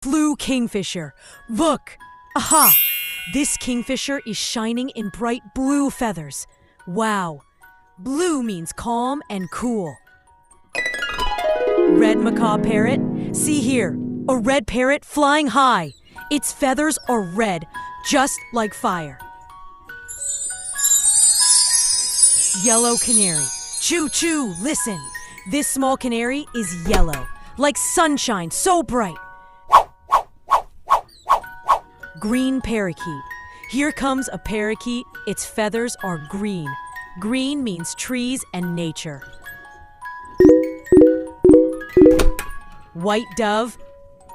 Blue kingfisher. Look! Aha! This kingfisher is shining in bright blue feathers. Wow! Blue means calm and cool. Red macaw parrot. See here, a red parrot flying high. Its feathers are red, just like fire. Yellow canary. Choo choo, listen. This small canary is yellow, like sunshine, so bright. Green parakeet. Here comes a parakeet. Its feathers are green. Green means trees and nature. White dove.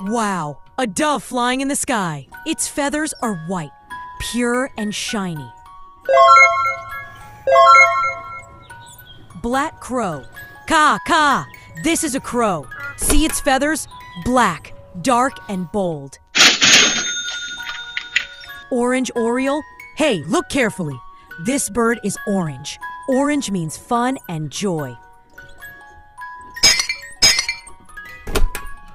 Wow, a dove flying in the sky. Its feathers are white, pure and shiny. Black crow. Caw, caw. This is a crow. See its feathers? Black, dark and bold. Orange oriole. Hey, look carefully. This bird is orange. Orange means fun and joy.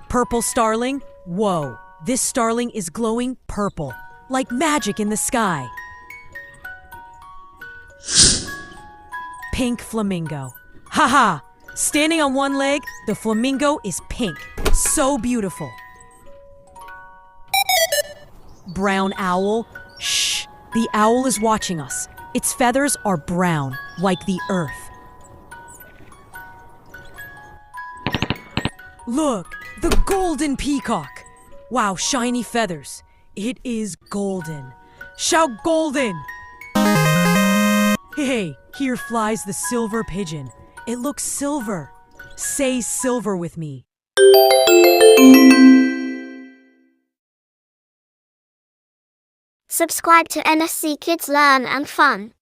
Purple starling. Whoa, this starling is glowing purple, like magic in the sky. Pink flamingo. Haha! Standing on one leg, the flamingo is pink. So beautiful. Brown owl. Shh! The owl is watching us. Its feathers are brown, like the earth. Look! The golden peacock! Wow, shiny feathers. It is golden. Shout golden! Hey, here flies the silver pigeon. It looks silver. Say silver with me. Subscribe to NSC Kids Learn and Fun.